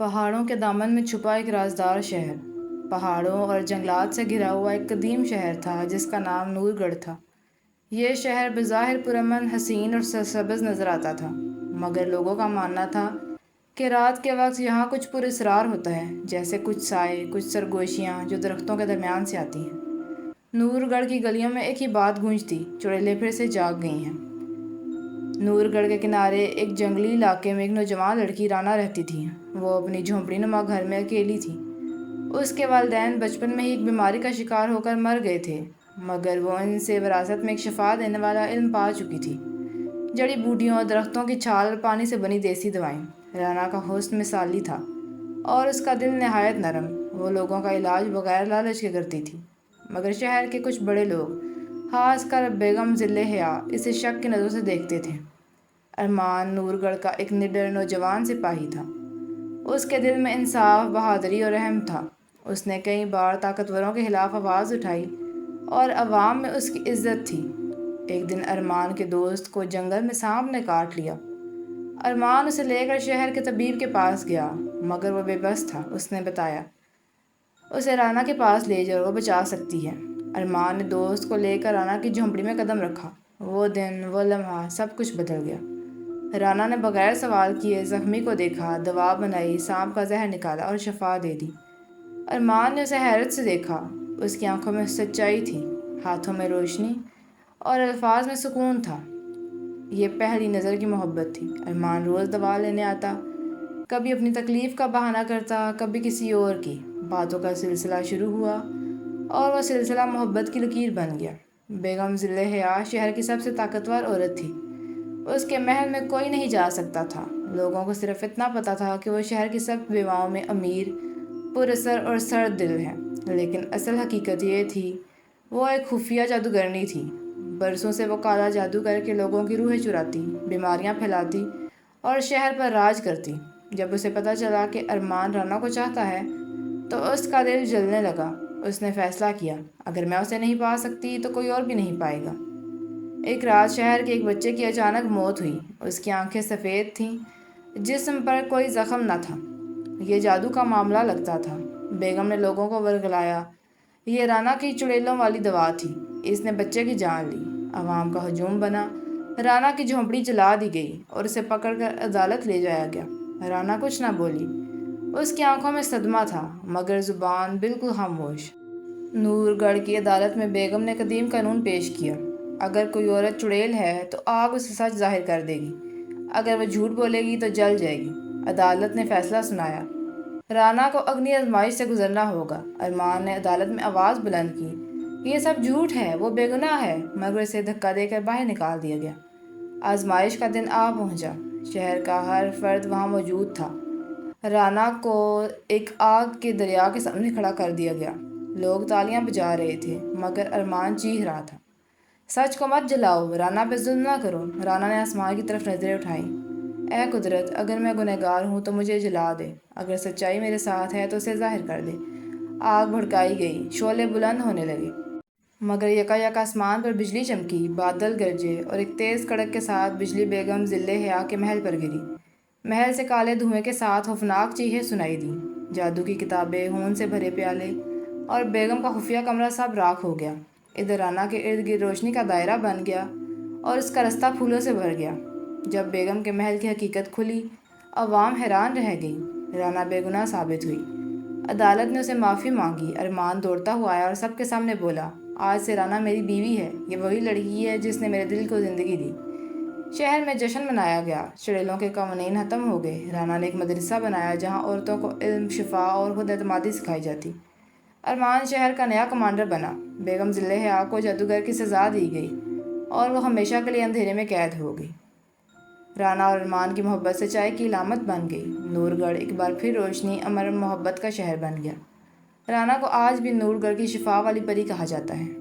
پہاڑوں کے دامن میں چھپا ایک رازدار شہر، پہاڑوں اور جنگلات سے گھرا ہوا ایک قدیم شہر تھا جس کا نام نور گڑھ تھا۔ یہ شہر بظاہر پرامن، حسین اور سرسبز نظر آتا تھا، مگر لوگوں کا ماننا تھا کہ رات کے وقت یہاں کچھ پراسرار ہوتا ہے، جیسے کچھ سائے، کچھ سرگوشیاں جو درختوں کے درمیان سے آتی ہیں۔ نور گڑھ کی گلیوں میں ایک ہی بات گونجتی، چڑیلیں پھر سے جاگ گئی ہیں۔ نور گڑھ کے کنارے ایک جنگلی علاقے میں ایک نوجوان لڑکی رانا رہتی تھی۔ وہ اپنی جھونپڑی نما گھر میں اکیلی تھی۔ اس کے والدین بچپن میں ہی ایک بیماری کا شکار ہو کر مر گئے تھے، مگر وہ ان سے وراثت میں ایک شفا دینے والا علم پا چکی تھی، جڑی بوٹیوں، درختوں کی چھال اور پانی سے بنی دیسی دوائیں۔ رانا کا حسن مثالی تھا اور اس کا دل نہایت نرم۔ وہ لوگوں کا علاج بغیر لالچ کے کرتی تھی، مگر شہر کے کچھ بڑے لوگ، خاص کر بیگم ذل حیا، اسے شک کی نظروں سے دیکھتے تھے۔ ارمان نور گڑھ کا ایک نڈر نوجوان سپاہی تھا۔ اس کے دل میں انصاف، بہادری اور رحم تھا۔ اس نے کئی بار طاقتوروں کے خلاف آواز اٹھائی اور عوام میں اس کی عزت تھی۔ ایک دن ارمان کے دوست کو جنگل میں سانپ نے کاٹ لیا۔ ارمان اسے لے کر شہر کے طبیب کے پاس گیا، مگر وہ بے بس تھا۔ اس نے بتایا، اسے رانا کے پاس لے جاؤ، وہ بچا سکتی ہے۔ ارمان نے دوست کو لے کر رانا کی جھونپڑی میں قدم رکھا۔ وہ دن، وہ لمحہ، سب کچھ بدل گیا۔ رانا نے بغیر سوال کیے زخمی کو دیکھا، دوا بنائی، سانپ کا زہر نکالا اور شفا دے دی۔ ارمان نے اسے حیرت سے دیکھا۔ اس کی آنکھوں میں سچائی تھی، ہاتھوں میں روشنی اور الفاظ میں سکون تھا۔ یہ پہلی نظر کی محبت تھی۔ ارمان روز دوا لینے آتا، کبھی اپنی تکلیف کا بہانہ کرتا، کبھی کسی اور کی۔ باتوں کا سلسلہ شروع ہوا اور وہ سلسلہ محبت کی لکیر بن گیا۔ بیگم ذل حیا شہر کی سب سے طاقتور عورت تھی۔ اس کے محل میں کوئی نہیں جا سکتا تھا۔ لوگوں کو صرف اتنا پتا تھا کہ وہ شہر کی سب بیواؤں میں امیر، پراثر اور سرد دل ہے، لیکن اصل حقیقت یہ تھی، وہ ایک خفیہ جادوگرنی تھی۔ برسوں سے وہ کالا جادو کر کے لوگوں کی روحیں چراتی، بیماریاں پھیلاتی اور شہر پر راج کرتی۔ جب اسے پتہ چلا کہ ارمان رانا کو چاہتا ہے تو اس کا دل جلنے لگا۔ اس نے فیصلہ کیا، اگر میں اسے نہیں پا سکتی تو کوئی اور بھی نہیں پائے گا۔ ایک رات شہر کے ایک بچے کی اچانک موت ہوئی۔ اس کی آنکھیں سفید تھیں، جسم پر کوئی زخم نہ تھا۔ یہ جادو کا معاملہ لگتا تھا۔ بیگم نے لوگوں کو ورگلایا، یہ رانا کی چڑیلوں والی دوا تھی، اس نے بچے کی جان لی۔ عوام کا ہجوم بنا۔ رانا کی جھونپڑی جلا دی گئی اور اسے پکڑ کر عدالت لے جایا گیا۔ رانا کچھ نہ بولی۔ اس کی آنکھوں میں صدمہ تھا، مگر زبان بالکل خاموش۔ نور گڑھ کی عدالت میں بیگم نے قدیم قانون پیش کیا، اگر کوئی عورت چڑیل ہے تو آگ اسے سچ ظاہر کر دے گی، اگر وہ جھوٹ بولے گی تو جل جائے گی۔ عدالت نے فیصلہ سنایا، رانا کو اگنی آزمائش سے گزرنا ہوگا۔ ارمان نے عدالت میں آواز بلند کی، یہ سب جھوٹ ہے، وہ بے گناہ ہے، مگر اسے دھکا دے کر باہر نکال دیا گیا۔ آزمائش کا دن آ پہنچا۔ شہر کا ہر فرد وہاں موجود تھا۔ رانا کو ایک آگ کے دریا کے سامنے کھڑا کر دیا گیا۔ لوگ تالیاں بجا رہے تھے، مگر ارمان چیخ رہا تھا، سچ کو مت جلاؤ، رانا پہ ظلم نہ کرو۔ رانا نے آسمان کی طرف نظریں اٹھائیں، اے قدرت، اگر میں گنہگار ہوں تو مجھے جلا دے، اگر سچائی میرے ساتھ ہے تو اسے ظاہر کر دے۔ آگ بھڑکائی گئی، شعلے بلند ہونے لگے، مگر یکایک آسمان پر بجلی چمکی، بادل گرجے اور ایک تیز کڑک کے ساتھ بجلی بیگم ذل حیا کے محل پر گری۔ محل سے کالے دھوئیں کے ساتھ خوفناک چیخیں سنائی دیں، جادو کی کتابیں، خون سے بھرے پیالے اور بیگم کا خفیہ کمرہ سب راکھ ہو گیا۔ ادھر رانا کے ارد گرد روشنی کا دائرہ بن گیا اور اس کا رستہ پھولوں سے بھر گیا۔ جب بیگم کے محل کی حقیقت کھلی، عوام حیران رہ گئی۔ رانا بے گناہ ثابت ہوئی۔ عدالت نے اسے معافی مانگی۔ ارمان دوڑتا ہوا آیا اور سب کے سامنے بولا، آج سے رانا میری بیوی ہے، یہ وہی لڑکی ہے جس نے میرے دل کو زندگی دی۔ شہر میں جشن منایا گیا، چڑیلوں کے قوانین ختم ہو گئے۔ رانا نے ایک مدرسہ بنایا جہاں عورتوں کو علم، شفا اور خود اعتمادی سکھائی جاتی۔ ارمان شہر کا نیا کمانڈر بنا۔ بیگم ذل حیا کو جادوگر کی سزا دی گئی اور وہ ہمیشہ کے لیے اندھیرے میں قید ہو گئی۔ رانا اور ارمان کی محبت سچائی کی علامت بن گئی۔ نور گڑھ ایک بار پھر روشنی، امن اور محبت کا شہر بن گیا۔ رانا کو آج بھی نور گڑھ کی شفا والی پری کہا جاتا ہے۔